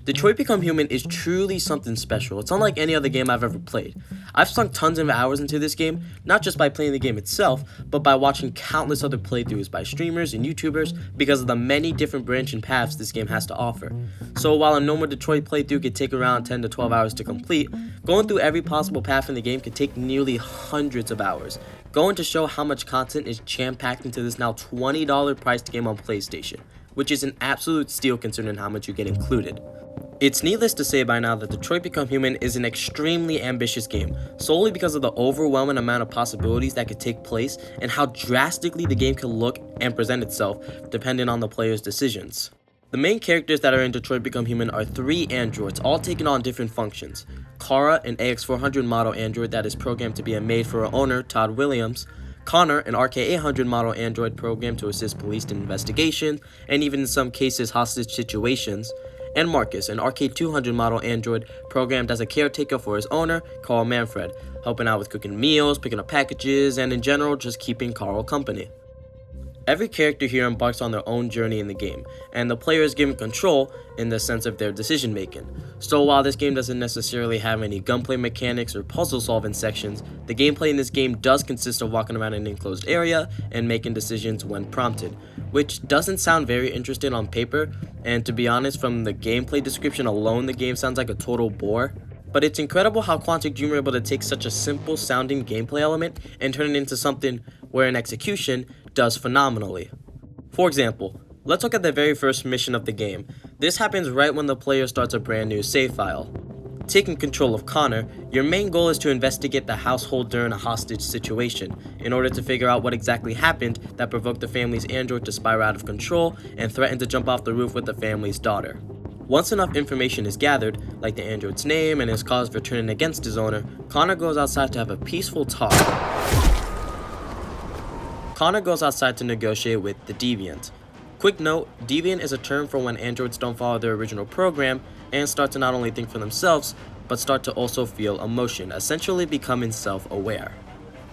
Detroit Become Human is truly something special. It's unlike any other game I've ever played. I've sunk tons of hours into this game, not just by playing the game itself, but by watching countless other playthroughs by streamers and YouTubers because of the many different branching paths this game has to offer. So while a normal Detroit playthrough could take around 10 to 12 hours to complete, going through every possible path in the game could take nearly hundreds of hours, going to show how much content is jam-packed into this now $20 priced game on PlayStation, which is an absolute steal considering how much you get included. It's needless to say by now that Detroit Become Human is an extremely ambitious game, solely because of the overwhelming amount of possibilities that could take place and how drastically the game can look and present itself depending on the player's decisions. The main characters that are in Detroit Become Human are 3 androids, all taking on different functions. Kara, an AX400 model android that is programmed to be a maid for her owner, Todd Williams. Connor, an RK800 model android programmed to assist police in investigations and even in some cases hostage situations. And Marcus, an RK200 model android programmed as a caretaker for his owner, Carl Manfred, helping out with cooking meals, picking up packages, and in general just keeping Carl company. Every character here embarks on their own journey in the game, and the player is given control in the sense of their decision making. So while this game doesn't necessarily have any gunplay mechanics or puzzle solving sections, the gameplay in this game does consist of walking around an enclosed area and making decisions when prompted, which doesn't sound very interesting on paper, and to be honest, from the gameplay description alone, the game sounds like a total bore. But it's incredible how Quantic Dream were able to take such a simple sounding gameplay element and turn it into something where an execution does phenomenally. For example, let's look at the very first mission of the game. This happens right when the player starts a brand new save file. Taking control of Connor, your main goal is to investigate the household during a hostage situation in order to figure out what exactly happened that provoked the family's android to spiral out of control and threaten to jump off the roof with the family's daughter. Once enough information is gathered, like the android's name and his cause for turning against his owner, Connor goes outside to have a peaceful talk. Connor goes outside to negotiate with the Deviant. Quick note, Deviant is a term for when androids don't follow their original program and start to not only think for themselves, but start to also feel emotion, essentially becoming self-aware.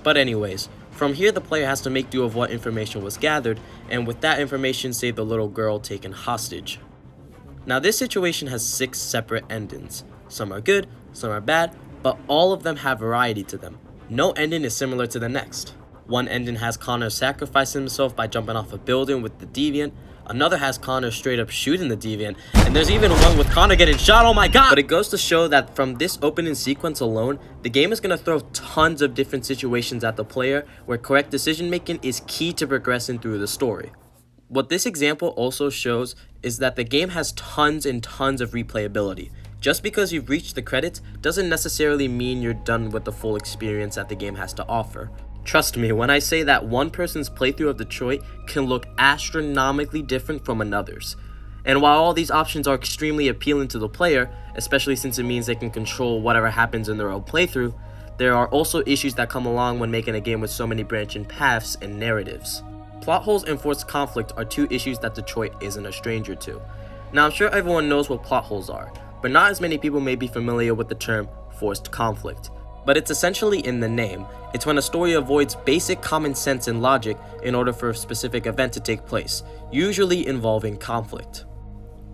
But anyways, from here the player has to make do of what information was gathered, and with that information save the little girl taken hostage. Now this situation has 6 separate endings. Some are good, some are bad, but all of them have variety to them. No ending is similar to the next. One ending has Connor sacrificing himself by jumping off a building with the Deviant. Another has Connor straight up shooting the Deviant. And there's even one with Connor getting shot, oh my god! But it goes to show that from this opening sequence alone, the game is going to throw tons of different situations at the player where correct decision making is key to progressing through the story. What this example also shows is that the game has tons and tons of replayability. Just because you've reached the credits doesn't necessarily mean you're done with the full experience that the game has to offer. Trust me when I say that one person's playthrough of Detroit can look astronomically different from another's. And while all these options are extremely appealing to the player, especially since it means they can control whatever happens in their own playthrough, there are also issues that come along when making a game with so many branching paths and narratives. Plot holes and forced conflict are 2 issues that Detroit isn't a stranger to. Now I'm sure everyone knows what plot holes are, but not as many people may be familiar with the term forced conflict. But it's essentially in the name. It's when a story avoids basic common sense and logic in order for a specific event to take place, usually involving conflict.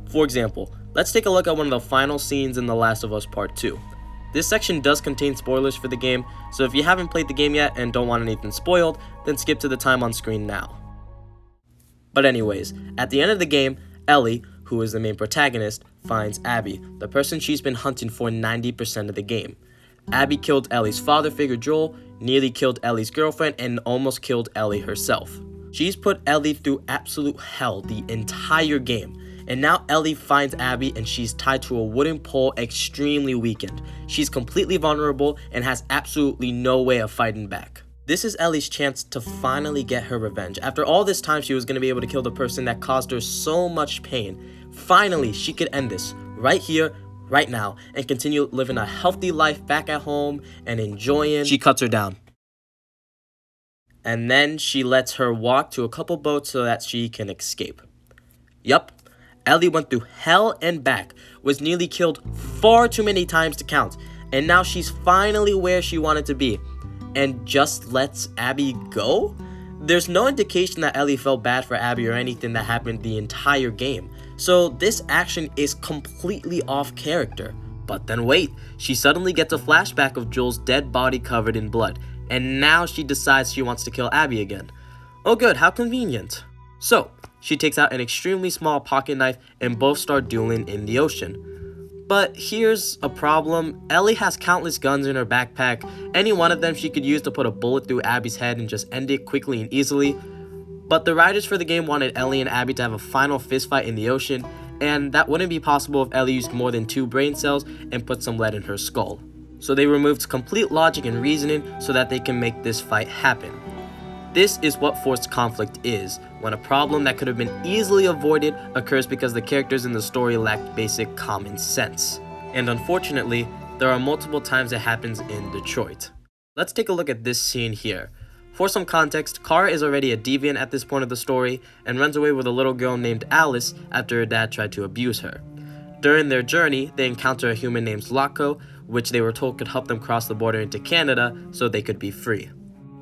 For example, let's take a look at one of the final scenes in The Last of Us Part 2. This section does contain spoilers for the game, so if you haven't played the game yet and don't want anything spoiled, then skip to the time on screen now. But anyways, at the end of the game, Ellie, who is the main protagonist, finds Abby, the person she's been hunting for 90% of the game. Abby killed Ellie's father figure Joel, nearly killed Ellie's girlfriend, and almost killed Ellie herself. She's put Ellie through absolute hell the entire game, and now Ellie finds Abby and she's tied to a wooden pole extremely weakened. She's completely vulnerable and has absolutely no way of fighting back. This is Ellie's chance to finally get her revenge. After all this time she was going to be able to kill the person that caused her so much pain. Finally, she could end this right here, right now, and continue living a healthy life back at home and enjoying. She cuts her down. And then she lets her walk to a couple boats so that she can escape. Yup, Ellie went through hell and back, was nearly killed far too many times to count, and now she's finally where she wanted to be, and just lets Abby go? There's no indication that Ellie felt bad for Abby or anything that happened the entire game. So this action is completely off character. But then wait, she suddenly gets a flashback of Joel's dead body covered in blood, and now she decides she wants to kill Abby again. Oh good, how convenient. So, she takes out an extremely small pocket knife and both start dueling in the ocean. But here's a problem. Ellie has countless guns in her backpack. Any one of them she could use to put a bullet through Abby's head and just end it quickly and easily. But the writers for the game wanted Ellie and Abby to have a final fistfight in the ocean, and that wouldn't be possible if Ellie used more than 2 brain cells and put some lead in her skull. So they removed complete logic and reasoning so that they can make this fight happen. This is what forced conflict is, when a problem that could have been easily avoided occurs because the characters in the story lacked basic common sense. And unfortunately, there are multiple times it happens in Detroit. Let's take a look at this scene here. For some context, Kara is already a deviant at this point of the story and runs away with a little girl named Alice after her dad tried to abuse her. During their journey, they encounter a human named Zlatko, which they were told could help them cross the border into Canada so they could be free.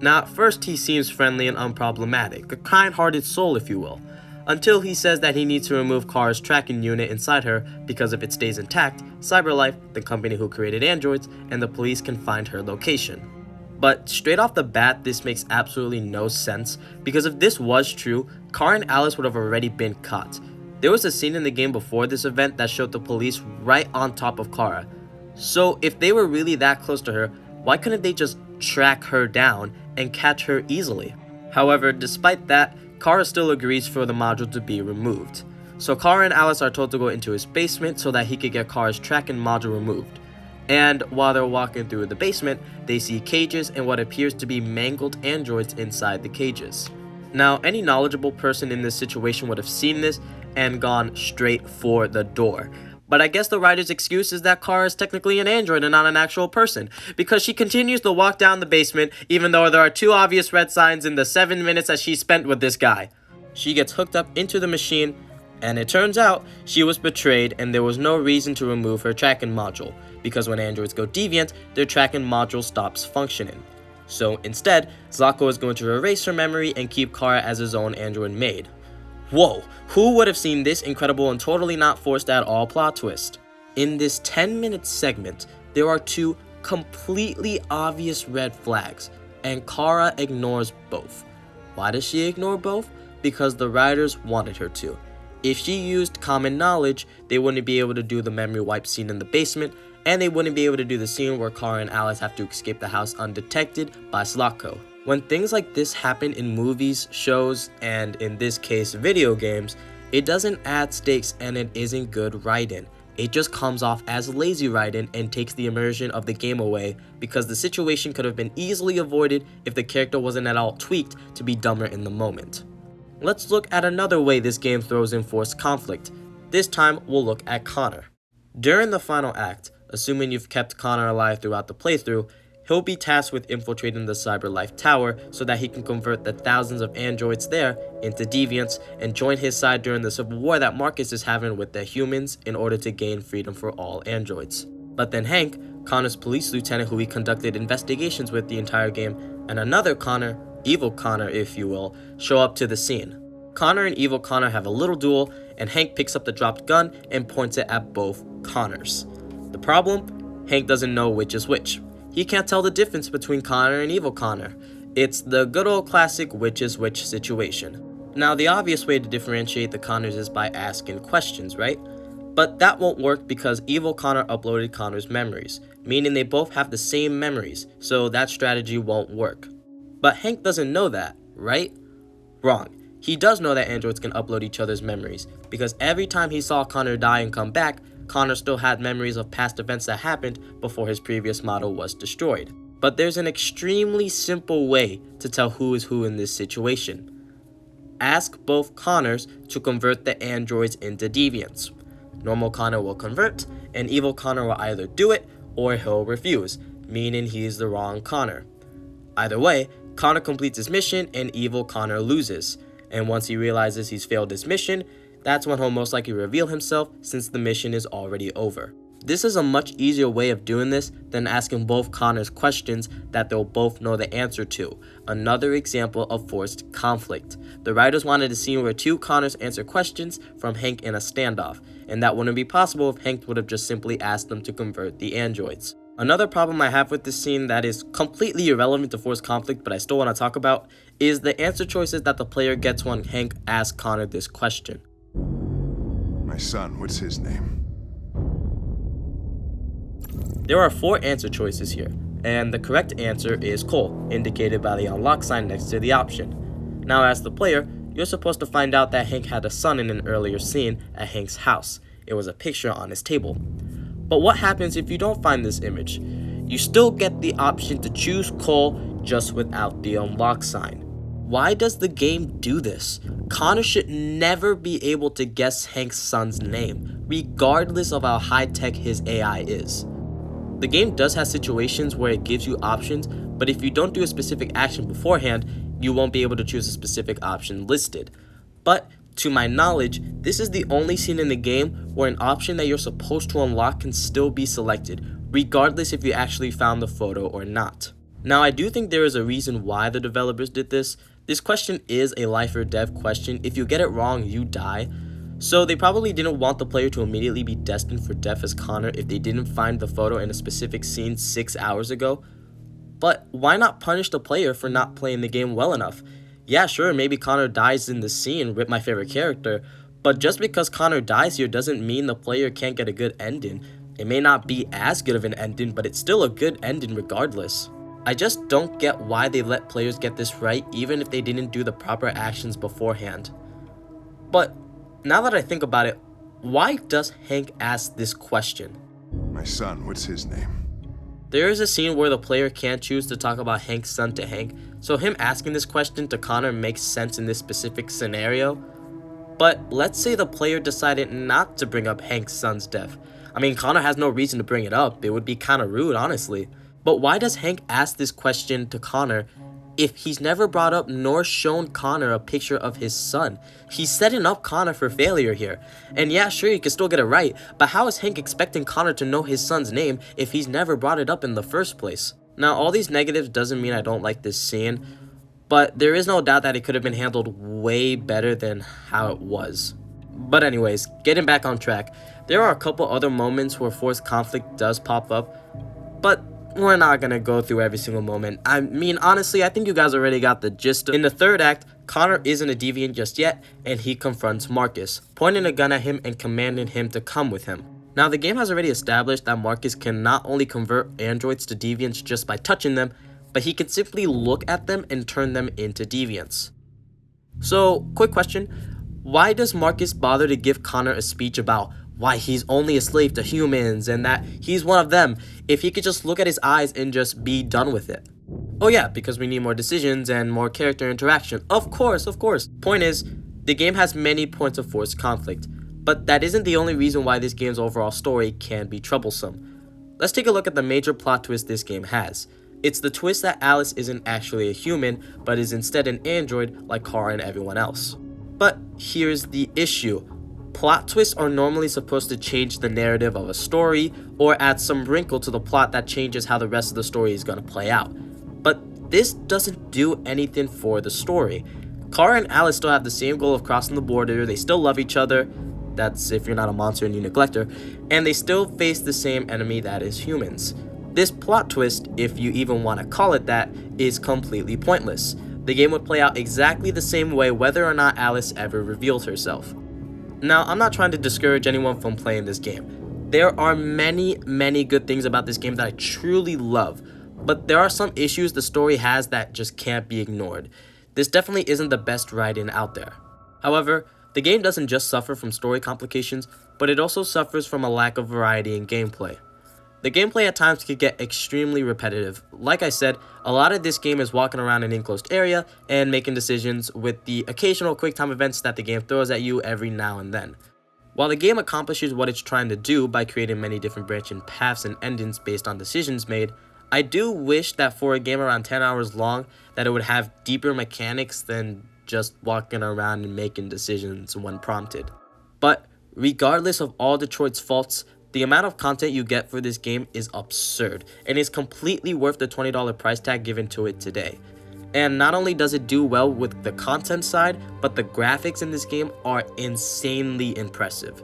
Now at first he seems friendly and unproblematic, a kind-hearted soul if you will, until he says that he needs to remove Kara's tracking unit inside her because if it stays intact, CyberLife, the company who created androids, and the police can find her location. But straight off the bat, this makes absolutely no sense, because if this was true, Kara and Alice would have already been caught. There was a scene in the game before this event that showed the police right on top of Kara. So if they were really that close to her, why couldn't they just track her down and catch her easily? However, despite that, Kara still agrees for the module to be removed. So Kara and Alice are told to go into his basement so that he could get Kara's tracking module removed. And while they're walking through the basement, they see cages and what appears to be mangled androids inside the cages. Now, any knowledgeable person in this situation would have seen this and gone straight for the door. But I guess the writer's excuse is that Kara is technically an android and not an actual person, because she continues to walk down the basement even though there are 2 obvious red signs in the 7 minutes that she spent with this guy. She gets hooked up into the machine, and it turns out she was betrayed and there was no reason to remove her tracking module, because when androids go deviant, their tracking module stops functioning. So instead, Zlatko is going to erase her memory and keep Kara as his own android maid. Whoa, who would have seen this incredible and totally not forced at all plot twist? In this 10-minute segment, there are 2 completely obvious red flags, and Kara ignores both. Why does she ignore both? Because the writers wanted her to. If she used common knowledge, they wouldn't be able to do the memory wipe scene in the basement, and they wouldn't be able to do the scene where Kara and Alice have to escape the house undetected by Zlatko. When things like this happen in movies, shows, and in this case video games, it doesn't add stakes and it isn't good writing. It just comes off as lazy writing and takes the immersion of the game away, because the situation could have been easily avoided if the character wasn't at all tweaked to be dumber in the moment. Let's look at another way this game throws in forced conflict. This time we'll look at Connor. During the final act, assuming you've kept Connor alive throughout the playthrough, he'll be tasked with infiltrating the CyberLife Tower so that he can convert the thousands of androids there into deviants and join his side during the civil war that Marcus is having with the humans in order to gain freedom for all androids. But then Hank, Connor's police lieutenant who he conducted investigations with the entire game, and another Connor, Evil Connor if you will, show up to the scene. Connor and Evil Connor have a little duel, and Hank picks up the dropped gun and points it at both Connors. The problem? Hank doesn't know which is which. He can't tell the difference between Connor and Evil Connor. It's the good old classic which is which situation. Now, the obvious way to differentiate the Connors is by asking questions, right? But that won't work because Evil Connor uploaded Connor's memories, meaning they both have the same memories, so that strategy won't work. But Hank doesn't know that, right? Wrong. He does know that androids can upload each other's memories, because every time he saw Connor die and come back, Connor still had memories of past events that happened before his previous model was destroyed. But there's an extremely simple way to tell who is who in this situation. Ask both Connors to convert the androids into deviants. Normal Connor will convert, and Evil Connor will either do it or he'll refuse, meaning he's the wrong Connor. Either way, Connor completes his mission and Evil Connor loses. And once he realizes he's failed his mission, That's when he'll most likely reveal himself since the mission is already over. This is a much easier way of doing this than asking both Connors questions that they'll both know the answer to. Another example of forced conflict. The writers wanted a scene where two Connors answer questions from Hank in a standoff, and that wouldn't be possible if Hank would have just simply asked them to convert the androids. Another problem I have with this scene that is completely irrelevant to forced conflict but I still want to talk about is the answer choices that the player gets when Hank asks Connor this question. My son, what's his name? There are 4 answer choices here, and the correct answer is Cole, indicated by the unlock sign next to the option. Now as the player, you're supposed to find out that Hank had a son in an earlier scene at Hank's house. It was a picture on his table. But what happens if you don't find this image? You still get the option to choose Cole just without the unlock sign. Why does the game do this? Connor should never be able to guess Hank's son's name, regardless of how high-tech his AI is. The game does have situations where it gives you options, but if you don't do a specific action beforehand, you won't be able to choose a specific option listed. But to my knowledge, this is the only scene in the game where an option that you're supposed to unlock can still be selected, regardless if you actually found the photo or not. Now, I do think there is a reason why the developers did this. This question is a life or death question. If you get it wrong, you die. So they probably didn't want the player to immediately be destined for death as Connor if they didn't find the photo in a specific scene 6 hours ago. But why not punish the player for not playing the game well enough? Yeah, sure, maybe Connor dies in the scene with my favorite character, but just because Connor dies here doesn't mean the player can't get a good ending. It may not be as good of an ending, but it's still a good ending regardless. I just don't get why they let players get this right even if they didn't do the proper actions beforehand. But now that I think about it, why does Hank ask this question? My son, what's his name? There is a scene where the player can't choose to talk about Hank's son to Hank, so him asking this question to Connor makes sense in this specific scenario. But let's say the player decided not to bring up Hank's son's death. I mean, Connor has no reason to bring it up. It would be kind of rude, honestly. But why does Hank ask this question to Connor if he's never brought up nor shown Connor a picture of his son? He's setting up Connor for failure here. And yeah, sure, you can still get it right, but how is Hank expecting Connor to know his son's name if he's never brought it up in the first place? Now, all these negatives doesn't mean I don't like this scene, but there is no doubt that it could have been handled way better than how it was. But anyways, getting back on track, there are a couple other moments where forced conflict does pop up, but we're not gonna go through every single moment. I mean, honestly, I think you guys already got the gist of it. In the third act, Connor isn't a deviant just yet, and he confronts Marcus, pointing a gun at him and commanding him to come with him. Now, the game has already established that Marcus can not only convert androids to deviants just by touching them, but he can simply look at them and turn them into deviants. So, quick question, why does Marcus bother to give Connor a speech about why he's only a slave to humans and that he's one of them if he could just look at his eyes and just be done with it? Oh yeah, because we need more decisions and more character interaction. Of course. Point is, the game has many points of forced conflict, but that isn't the only reason why this game's overall story can be troublesome. Let's take a look at the major plot twist this game has. It's the twist that Alice isn't actually a human, but is instead an android like Kara and everyone else. But here's the issue. Plot twists are normally supposed to change the narrative of a story or add some wrinkle to the plot that changes how the rest of the story is going to play out. But this doesn't do anything for the story. Kara and Alice still have the same goal of crossing the border, they still love each other, that's if you're not a monster and you neglect her, and they still face the same enemy that is humans. This plot twist, if you even want to call it that, is completely pointless. The game would play out exactly the same way whether or not Alice ever revealed herself. Now, I'm not trying to discourage anyone from playing this game. There are many good things about this game that I truly love, but there are some issues the story has that just can't be ignored. This definitely isn't the best writing out there. However, the game doesn't just suffer from story complications, but it also suffers from a lack of variety in gameplay. The gameplay at times can get extremely repetitive. Like I said, a lot of this game is walking around an enclosed area and making decisions with the occasional quick time events that the game throws at you every now and then. While the game accomplishes what it's trying to do by creating many different branching paths and endings based on decisions made, I do wish that for a game around 10 hours long that it would have deeper mechanics than just walking around and making decisions when prompted. But regardless of all Detroit's faults, the amount of content you get for this game is absurd and is completely worth the $20 price tag given to it today. And not only does it do well with the content side, but the graphics in this game are insanely impressive.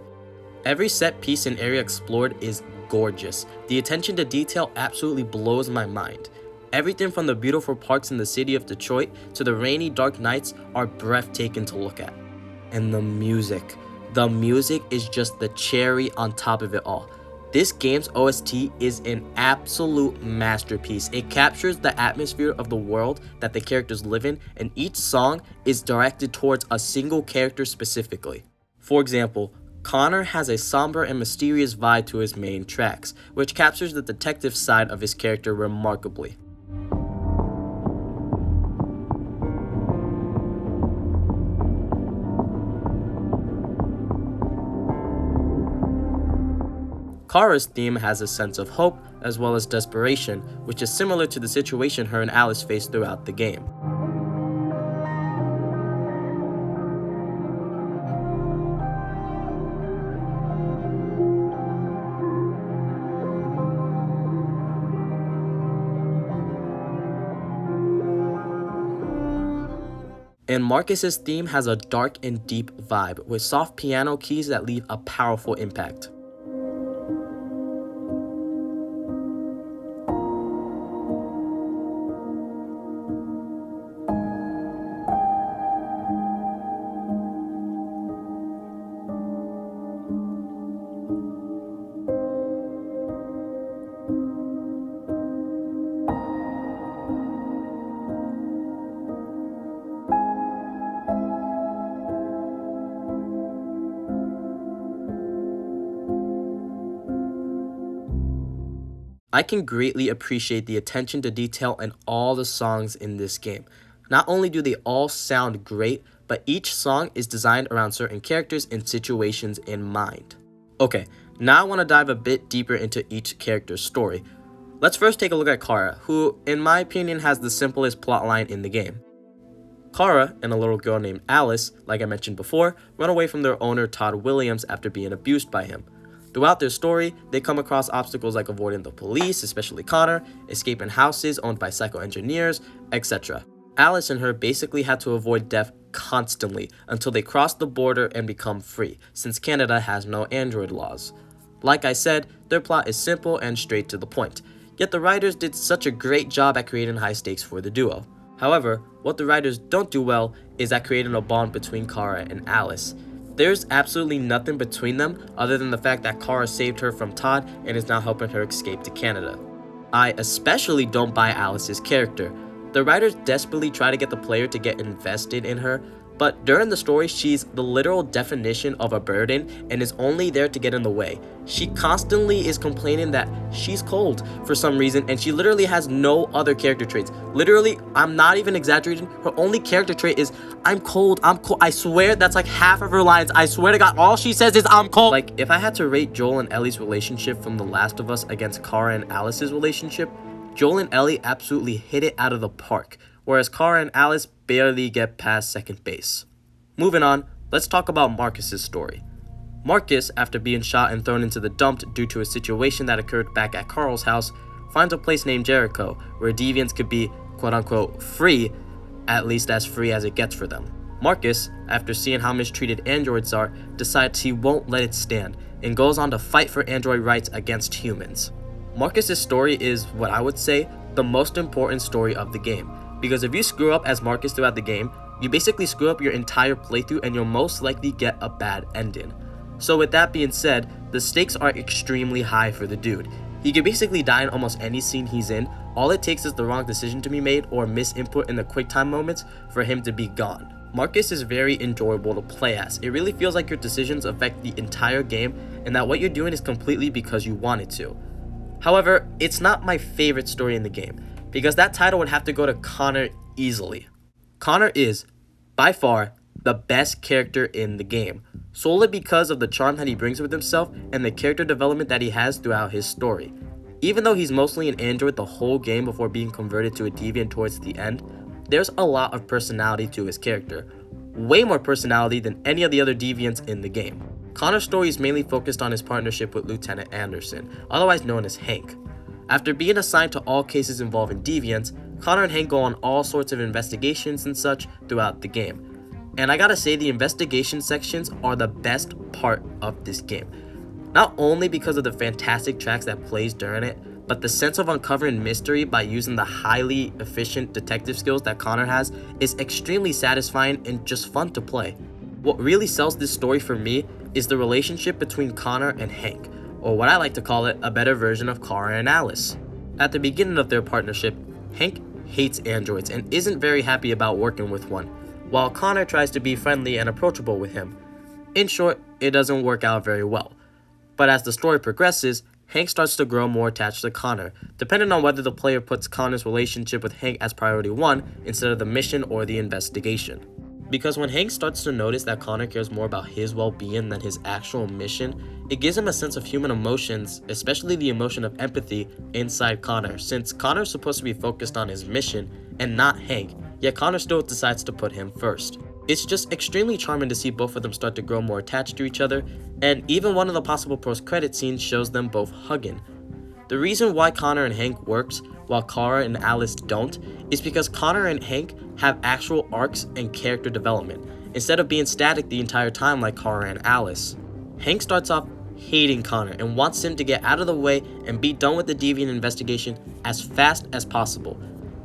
Every set piece and area explored is gorgeous. The attention to detail absolutely blows my mind. Everything from the beautiful parks in the city of Detroit to the rainy, dark nights are breathtaking to look at. And the music. The music is just the cherry on top of it all. This game's OST is an absolute masterpiece. It captures the atmosphere of the world that the characters live in, and each song is directed towards a single character specifically. For example, Connor has a somber and mysterious vibe to his main tracks, which captures the detective side of his character remarkably. Kara's theme has a sense of hope as well as desperation, which is similar to the situation her and Alice face throughout the game. And Marcus's theme has a dark and deep vibe, with soft piano keys that leave a powerful impact. I can greatly appreciate the attention to detail in all the songs in this game. Not only do they all sound great, but each song is designed around certain characters and situations in mind. Okay, now I want to dive a bit deeper into each character's story. Let's first take a look at Kara, who, in my opinion, has the simplest plotline in the game. Kara and a little girl named Alice, like I mentioned before, run away from their owner Todd Williams after being abused by him. Throughout their story, they come across obstacles like avoiding the police, especially Connor, escaping houses owned by psycho-engineers, etc. Alice and her basically had to avoid death constantly until they cross the border and become free, since Canada has no android laws. Like I said, their plot is simple and straight to the point, yet the writers did such a great job at creating high stakes for the duo. However, what the writers don't do well is at creating a bond between Kara and Alice. There's absolutely nothing between them other than the fact that Kara saved her from Todd and is now helping her escape to Canada. I especially don't buy Alice's character. The writers desperately try to get the player to get invested in her, but during the story, she's the literal definition of a burden and is only there to get in the way. She constantly is complaining that she's cold for some reason, and she literally has no other character traits. Literally, I'm not even exaggerating, her only character trait is, I'm cold. I swear that's like half of her lines. I swear to God, all she says is, I'm cold. Like, if I had to rate Joel and Ellie's relationship from The Last of Us against Kara and Alice's relationship, Joel and Ellie absolutely hit it out of the park, whereas Kara and Alice barely get past second base. Moving on, let's talk about Marcus's story. Marcus, after being shot and thrown into the dump due to a situation that occurred back at Carl's house, finds a place named Jericho, where deviants could be, quote-unquote, free, at least as free as it gets for them. Marcus, after seeing how mistreated androids are, decides he won't let it stand, and goes on to fight for android rights against humans. Marcus's story is, what I would say, the most important story of the game, because if you screw up as Marcus throughout the game, you basically screw up your entire playthrough and you'll most likely get a bad ending. So with that being said, the stakes are extremely high for the dude. He can basically die in almost any scene he's in. All it takes is the wrong decision to be made or misinput in the quick time moments for him to be gone. Marcus is very enjoyable to play as. It really feels like your decisions affect the entire game and that what you're doing is completely because you want it to. However, it's not my favorite story in the game, because that title would have to go to Connor easily. Connor is, by far, the best character in the game, solely because of the charm that he brings with himself and the character development that he has throughout his story. Even though he's mostly an android the whole game before being converted to a deviant towards the end, there's a lot of personality to his character, way more personality than any of the other deviants in the game. Connor's story is mainly focused on his partnership with Lieutenant Anderson, otherwise known as Hank. After being assigned to all cases involving deviants, Connor and Hank go on all sorts of investigations and such throughout the game. And I gotta say, the investigation sections are the best part of this game. Not only because of the fantastic tracks that plays during it, but the sense of uncovering mystery by using the highly efficient detective skills that Connor has is extremely satisfying and just fun to play. What really sells this story for me is the relationship between Connor and Hank, or what I like to call it, a better version of Kara and Alice. At the beginning of their partnership, Hank hates androids and isn't very happy about working with one, while Connor tries to be friendly and approachable with him. In short, it doesn't work out very well. But as the story progresses, Hank starts to grow more attached to Connor, depending on whether the player puts Connor's relationship with Hank as priority 1 instead of the mission or the investigation. Because when Hank starts to notice that Connor cares more about his well-being than his actual mission, it gives him a sense of human emotions, especially the emotion of empathy inside Connor, since Connor's supposed to be focused on his mission and not Hank, yet Connor still decides to put him first. It's just extremely charming to see both of them start to grow more attached to each other, and even one of the possible post-credit scenes shows them both hugging. The reason why Connor and Hank works while Kara and Alice don't is because Connor and Hank have actual arcs and character development, instead of being static the entire time like Kara and Alice. Hank starts off hating Connor and wants him to get out of the way and be done with the deviant investigation as fast as possible.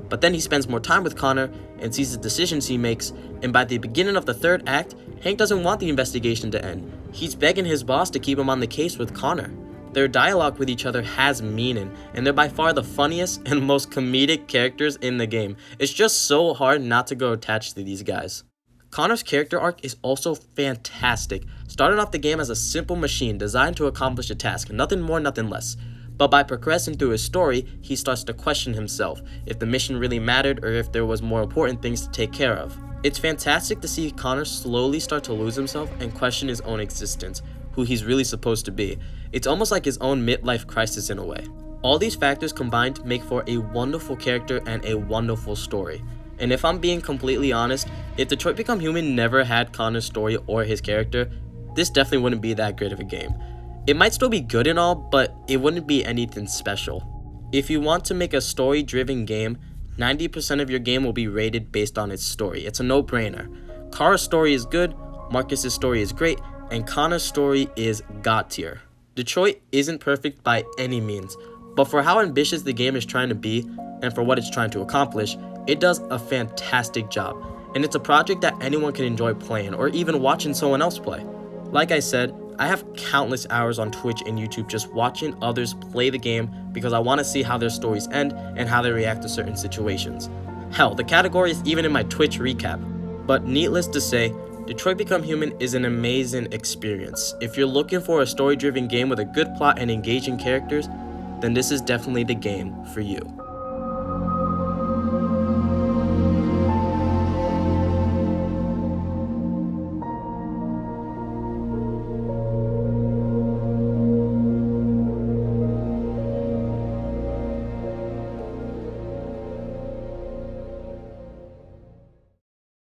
But then he spends more time with Connor and sees the decisions he makes, and by the beginning of the third act, Hank doesn't want the investigation to end. He's begging his boss to keep him on the case with Connor. Their dialogue with each other has meaning, and they're by far the funniest and most comedic characters in the game. It's just so hard not to grow attached to these guys. Connor's character arc is also fantastic, starting off the game as a simple machine designed to accomplish a task, nothing more, nothing less. But by progressing through his story, he starts to question himself, if the mission really mattered or if there was more important things to take care of. It's fantastic to see Connor slowly start to lose himself and question his own existence, who he's really supposed to be. It's almost like his own midlife crisis in a way. All these factors combined make for a wonderful character and a wonderful story. And if I'm being completely honest, if Detroit Become Human never had Connor's story or his character, this definitely wouldn't be that great of a game. It might still be good and all, but it wouldn't be anything special. If you want to make a story-driven game, 90% of your game will be rated based on its story. It's a no-brainer. Kara's story is good, Marcus's story is great, and Connor's story is god tier. Detroit isn't perfect by any means, but for how ambitious the game is trying to be, and for what it's trying to accomplish, it does a fantastic job, and it's a project that anyone can enjoy playing or even watching someone else play. Like I said, I have countless hours on Twitch and YouTube just watching others play the game because I want to see how their stories end and how they react to certain situations. Hell, the category is even in my Twitch recap. But needless to say, Detroit Become Human is an amazing experience. If you're looking for a story-driven game with a good plot and engaging characters, then this is definitely the game for you.